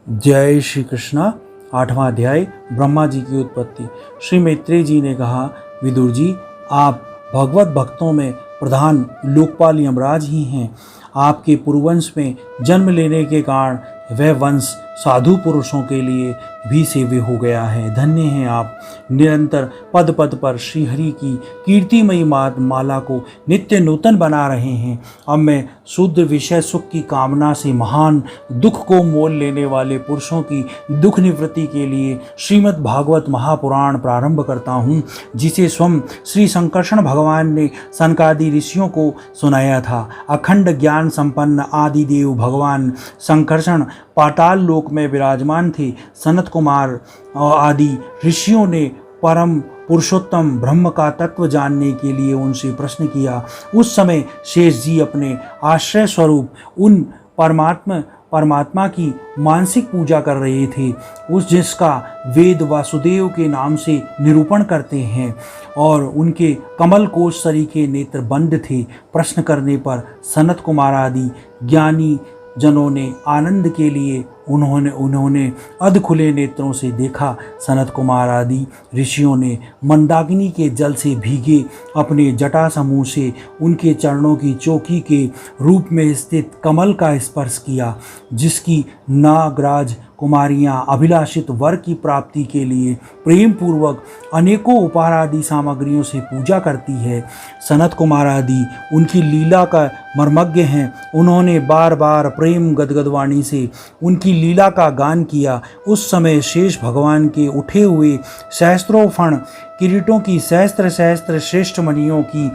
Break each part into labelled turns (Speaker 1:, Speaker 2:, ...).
Speaker 1: जय श्री कृष्णा। 8वां अध्याय ब्रह्मा जी की उत्पत्ति। श्री मैत्रेय जी ने कहा, विदुर जी, आप भगवत भक्तों में प्रधान लोकपाल यमराज ही हैं। आपके पूर्ववंश में जन्म लेने के कारण वह वंश साधु पुरुषों के लिए भी सेव्य हो गया है। धन्य हैं आप। निरंतर पद पद पर श्री हरि की कीर्तिमयी माला को नित्य नूतन बना रहे हैं। अब मैं शुद्ध विषय सुख की कामना से महान दुख को मोल लेने वाले पुरुषों की दुख निवृत्ति के लिए श्रीमद् भागवत महापुराण प्रारंभ करता हूँ, जिसे स्वयं श्री संकर्षण भगवान ने सनकादि ऋषियों को सुनाया था। अखंड ज्ञान संपन्न आदिदेव भगवान संकर्षण पाताल लोक में विराजमान थे। सनत कुमार आदि ऋषियों ने परम पुरुषोत्तम ब्रह्म का तत्व जानने के लिए उनसे प्रश्न किया। उस समय शेष जी अपने आश्रय स्वरूप उन परमात्मा की मानसिक पूजा कर रहे थे, उस जिसका वेद वासुदेव के नाम से निरूपण करते हैं, और उनके कमल कोश सरीखे नेत्र बंद थे। प्रश्न करने पर सनत कुमार आदि ज्ञानी जनों ने आनंद के लिए उन्होंने अध खुले नेत्रों से देखा। सनत कुमार आदि ऋषियों ने मंदाकिनी के जल से भीगे अपने जटा समूह से उनके चरणों की चौकी के रूप में स्थित कमल का स्पर्श किया, जिसकी नागराज कुमारियाँ अभिलाषित वर की प्राप्ति के लिए प्रेम पूर्वक अनेकों उपहार आदि सामग्रियों से पूजा करती है। सनत कुमार आदि उनकी लीला का मर्मज्ञ हैं। उन्होंने बार बार प्रेम गदगद वाणी से उनकी लीला का गान किया। उस समय शेष भगवान के उठे हुए सहस्त्रों फण किरीटों की सहस्त्र सहस्त्र श्रेष्ठ मणियों की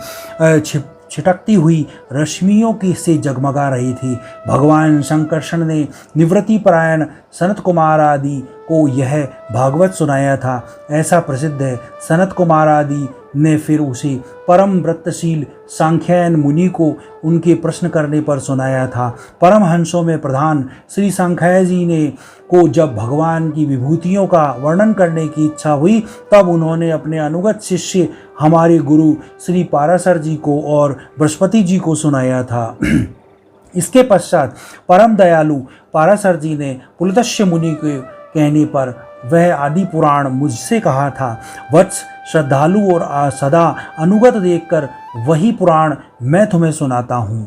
Speaker 1: छिटकती हुई रश्मियों की से जगमगा रहे थे। भगवान संकर्षण ने निवृत्ति परायण सनत कुमार आदि को यह भागवत सुनाया था, ऐसा प्रसिद्ध है। सनत कुमार आदि ने फिर उसे परम व्रतशील सांख्यायन मुनि को उनके प्रश्न करने पर सुनाया था। परमहंसों में प्रधान श्री सांख्याय जी ने को जब भगवान की विभूतियों का वर्णन करने की इच्छा हुई, तब उन्होंने अपने अनुगत शिष्य हमारे गुरु श्री पाराशर जी को और बृहस्पति जी को सुनाया था। इसके पश्चात परम दयालु पाराशर जी ने पुलत्स्य मुनि के कहने पर वह आदि पुराण मुझसे कहा था। वत्स, श्रद्धालु और सदा अनुगत देखकर वही पुराण मैं तुम्हें सुनाता हूँ।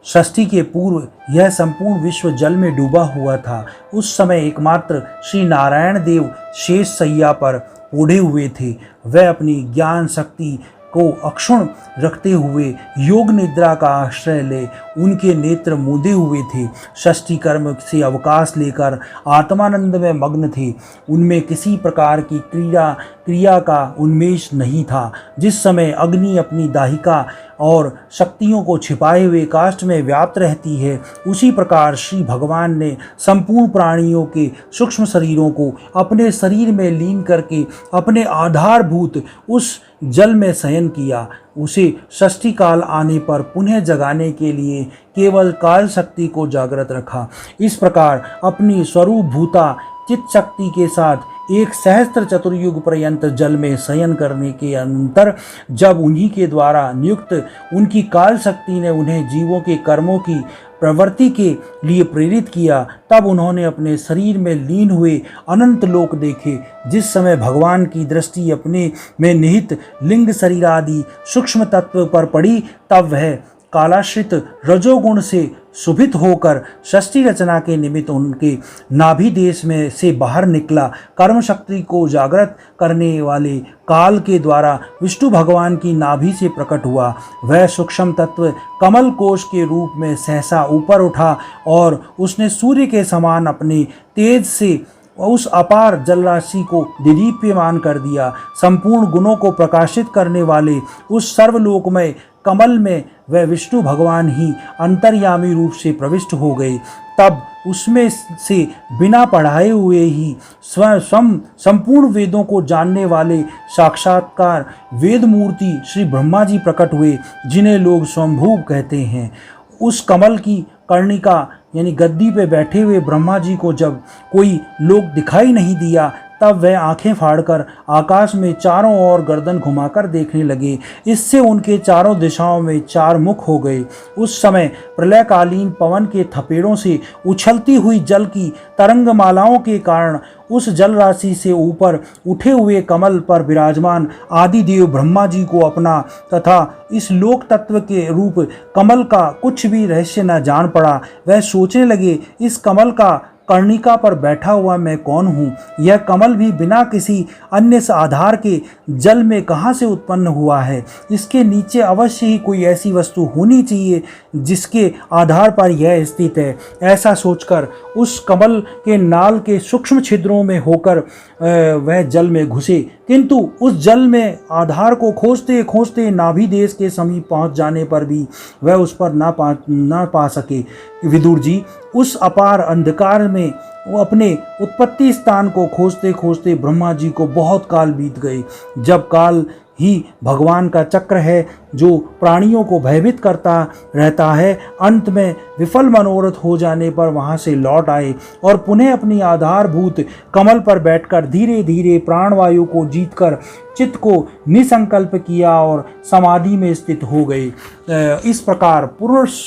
Speaker 1: षष्ठी के पूर्व यह संपूर्ण विश्व जल में डूबा हुआ था। उस समय एकमात्र श्री नारायण देव शेष सैया पर ओढ़े हुए थे। वह अपनी ज्ञान शक्ति को अक्षुण्ण रखते हुए योग निद्रा का आश्रय ले उनके नेत्र मूंदे हुए थे। षष्ठी कर्म से अवकाश लेकर आत्मानंद में मग्न थे। उनमें किसी प्रकार की क्रिया का उन्मेष नहीं था। जिस समय अग्नि अपनी दाहिका और शक्तियों को छिपाए हुए काष्ठ में व्याप्त रहती है, उसी प्रकार श्री भगवान ने संपूर्ण प्राणियों के सूक्ष्म शरीरों को अपने शरीर में लीन करके अपने आधारभूत उस जल में शयन किया। उसे षष्ठी काल आने पर पुनः जगाने के लिए केवल काल शक्ति को जागृत रखा। इस प्रकार अपनी स्वरूप भूता चित शक्ति के साथ एक सहस्त्र चतुर्युग पर्यंत जल में शयन करने के अंतर जब उन्हीं के द्वारा नियुक्त उनकी काल शक्ति ने उन्हें जीवों के कर्मों की प्रवृत्ति के लिए प्रेरित किया, तब उन्होंने अपने शरीर में लीन हुए अनंत लोक देखे। जिस समय भगवान की दृष्टि अपने में निहित लिंग शरीर आदि सूक्ष्म तत्व पर पड़ी, तब वह कालाश्रित रजोगुण से शुभित होकर षष्ठी रचना के निमित्त उनके नाभि देश में से बाहर निकला। कर्म शक्ति को जागृत करने वाले काल के द्वारा विष्णु भगवान की नाभि से प्रकट हुआ। वह सूक्ष्म तत्व कमल कोश के रूप में सहसा ऊपर उठा और उसने सूर्य के समान अपने तेज से उस अपार जलराशि को दिदीप्यमान कर दिया। संपूर्ण गुणों को प्रकाशित करने वाले उस सर्वलोकमय कमल में वह विष्णु भगवान ही अंतर्यामी रूप से प्रविष्ट हो गए। तब उसमें से बिना पढ़ाए हुए ही स्वयं संपूर्ण वेदों को जानने वाले साक्षात्कार वेद मूर्ति श्री ब्रह्मा जी प्रकट हुए, जिन्हें लोग स्वयंभू कहते हैं। उस कमल की कर्णिका यानी गद्दी पे बैठे हुए ब्रह्मा जी को जब कोई लोक दिखाई नहीं दिया, तब वह आंखें फाड़कर आकाश में चारों ओर गर्दन घुमाकर देखने लगे। इससे उनके चारों दिशाओं में चार मुख हो गए। उस समय प्रलयकालीन पवन के थपेड़ों से उछलती हुई जल की तरंगमालाओं के कारण उस जल राशि से ऊपर उठे हुए कमल पर विराजमान आदिदेव ब्रह्मा जी को अपना तथा इस लोक तत्व के रूप कमल का कुछ भी रहस्य न जान पड़ा। वह सोचने लगे, इस कमल का कर्णिका पर बैठा हुआ मैं कौन हूँ? यह कमल भी बिना किसी अन्य आधार के जल में कहाँ से उत्पन्न हुआ है? इसके नीचे अवश्य ही कोई ऐसी वस्तु होनी चाहिए जिसके आधार पर यह स्थित है। ऐसा सोचकर उस कमल के नाल के सूक्ष्म छिद्रों में होकर वह जल में घुसे, किंतु उस जल में आधार को खोजते खोजते नाभि देश के समीप पहुंच जाने पर भी वह उस पर ना पा सके। विदुर जी उस अपार अंधकार में वो अपने उत्पत्ति स्थान को खोजते खोजते ब्रह्मा जी को बहुत काल बीत गए। जब काल ही भगवान का चक्र है जो प्राणियों को भयभीत करता रहता है, अंत में विफल मनोरथ हो जाने पर वहां से लौट आए और पुनः अपनी आधारभूत कमल पर बैठकर धीरे धीरे प्राणवायु को जीतकर चित्त को निसंकल्प किया और समाधि में स्थित हो गए। इस प्रकार पुरुष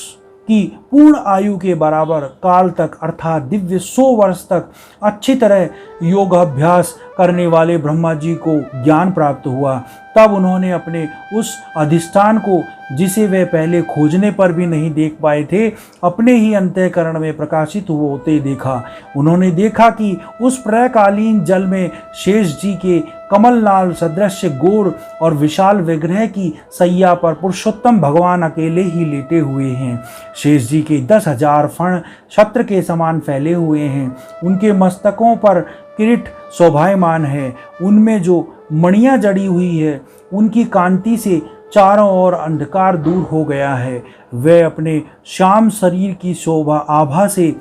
Speaker 1: की पूर्ण आयु के बराबर काल तक अर्थात दिव्य 100 वर्ष तक अच्छी तरह योग अभ्यास करने वाले ब्रह्मा जी को ज्ञान प्राप्त हुआ। तब उन्होंने अपने उस अधिष्ठान को, जिसे वे पहले खोजने पर भी नहीं देख पाए थे, अपने ही अंतःकरण में प्रकाशित होते देखा। उन्होंने देखा कि उस प्रलयकालीन जल में शेष जी के कमलनाल सदृश गोर और विशाल विग्रह की सैया पर पुरुषोत्तम भगवान अकेले ही लेटे हुए हैं। शेष जी के 10,000 फण छत्र के समान फैले हुए हैं। उनके मस्तकों पर किरीट शोभायमान है। उनमें जो मणियां जड़ी हुई है, उनकी कांति से चारों ओर अंधकार दूर हो गया है। वे अपने श्याम शरीर की शोभा आभा से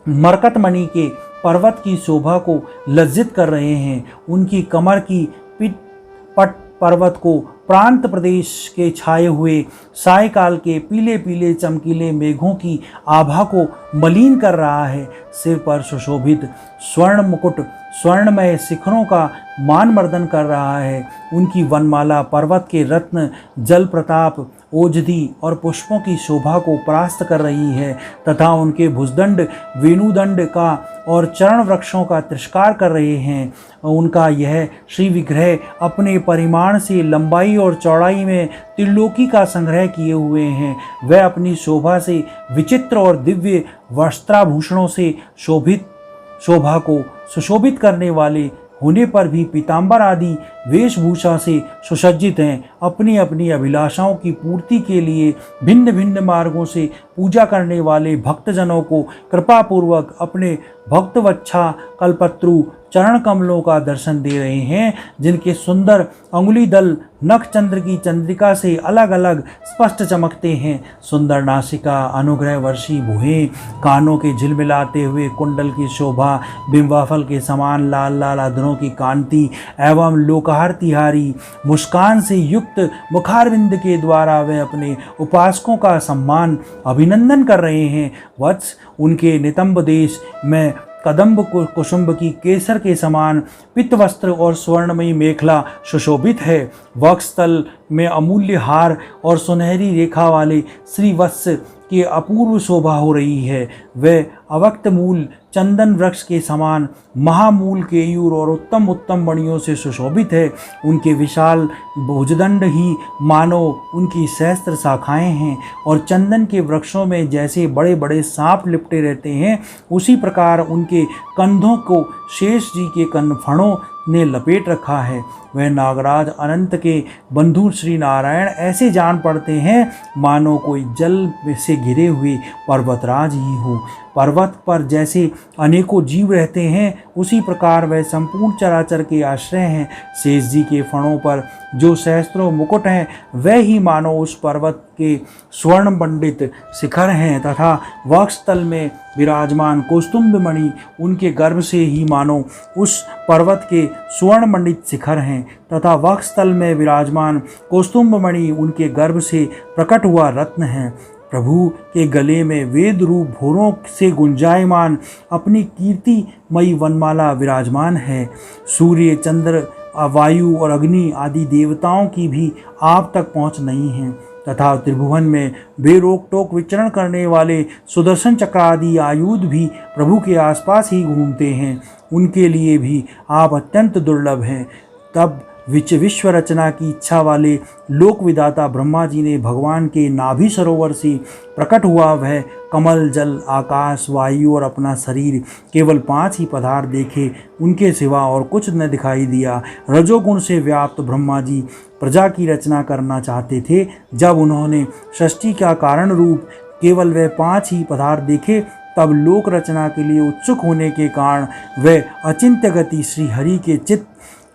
Speaker 1: मरकतमणि के पर्वत की शोभा को लज्जित कर रहे हैं। उनकी कमर की पट पर्वत को प्रांत प्रदेश के छाए हुए सायकाल के पीले पीले चमकीले मेघों की आभा को मलिन कर रहा है। सिर पर सुशोभित स्वर्ण मुकुट स्वर्णमय शिखरों का मानमर्दन कर रहा है। उनकी वनमाला पर्वत के रत्न जल प्रताप ओजधि और पुष्पों की शोभा को परास्त कर रही है तथा उनके भुजदंड वेणुदंड का और चरण वृक्षों का तिरस्कार कर रहे हैं। उनका यह श्री विग्रह अपने परिमाण से लंबाई और चौड़ाई में त्रिलोकी का संग्रह किए हुए हैं। वह अपनी शोभा से विचित्र और दिव्य वस्त्राभूषणों से शोभा को सुशोभित करने वाले होने पर भी पीताम्बर आदि वेशभूषा से सुसज्जित हैं। अपनी अपनी अभिलाषाओं की पूर्ति के लिए भिन्न भिन्न मार्गों से पूजा करने वाले भक्तजनों को कृपापूर्वक अपने भक्तवच्छा कल्पत्रु चरण कमलों का दर्शन दे रहे हैं, जिनके सुंदर अंगुली दल नख चंद्र की चंद्रिका से अलग अलग स्पष्ट चमकते हैं। सुंदर नासिका, अनुग्रह वर्षी भुहें, कानों के झिलमिलाते हुए कुंडल की शोभा, बिंबाफल के समान लाल लाल अधरों की कांति एवं लोकहार तिहारी मुस्कान से युक्त मुखारविंद के द्वारा वे अपने उपासकों का सम्मान अभिनंदन कर रहे हैं। वत्स, उनके नितंब देश में कदम्ब कुसुम्ब की केसर के समान पित्तवस्त्र और स्वर्णमयी मेखला सुशोभित है। वक्षस्थल में अमूल्य हार और सुनहरी रेखा वाले श्रीवत्स की अपूर्व शोभा हो रही है। वे अवक्त मूल चंदन वृक्ष के समान महामूल केयूर और उत्तम उत्तम मणियों से सुशोभित है। उनके विशाल भुजदंड ही मानो उनकी सहस्त्र शाखाएं हैं और चंदन के वृक्षों में जैसे बड़े बड़े सांप लिपटे रहते हैं, उसी प्रकार उनके कंधों को शेष जी के कनफणों ने लपेट रखा है। वह नागराज अनंत के बंधु श्री नारायण ऐसे जान पड़ते हैं मानो कोई जल से घिरे हुए पर्वतराज ही हो। पर्वत पर जैसे अनेकों जीव रहते हैं, उसी प्रकार वह संपूर्ण चराचर के आश्रय हैं। शेष जी के फणों पर जो सहस्त्रों मुकुट हैं, वह ही मानो उस पर्वत के स्वर्ण मंडित शिखर हैं तथा वक्षस्थल में विराजमान कौस्तुभ मणि उनके गर्भ से ही मानो उस पर्वत के स्वर्ण मंडित शिखर हैं तथा वक्षस्थल में विराजमान कौस्तुभ मणि उनके गर्भ से प्रकट हुआ रत्न हैं। प्रभु के गले में वेद रूप भोरों से गुंजायमान अपनी कीर्तिमयी वनमाला विराजमान है। सूर्य, चंद्र, वायु और अग्नि आदि देवताओं की भी आप तक पहुँच नहीं है तथा त्रिभुवन में बेरोक टोक विचरण करने वाले सुदर्शन चक्र आदि आयुध भी प्रभु के आसपास ही घूमते हैं। उनके लिए भी आप अत्यंत दुर्लभ हैं। तब विश्व रचना की इच्छा वाले लोक विदाता ब्रह्मा जी ने भगवान के नाभि सरोवर से प्रकट हुआ वह कमल, जल, आकाश, वायु और अपना शरीर केवल 5 ही पदार्थ देखे, उनके सिवा और कुछ न दिखाई दिया। रजोगुण से व्याप्त ब्रह्मा जी प्रजा की रचना करना चाहते थे। जब उन्होंने सृष्टि का कारण रूप केवल वह 5 ही पदार्थ देखे, तब लोक रचना के लिए उत्सुक होने के कारण वे अचिंत्य गति श्री हरि के चित्त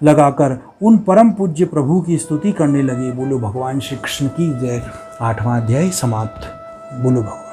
Speaker 1: लगाकर उन परम पूज्य प्रभु की स्तुति करने लगे। बोलो भगवान श्री कृष्ण की जय। 8वां अध्याय समाप्त। बोलो भगवान।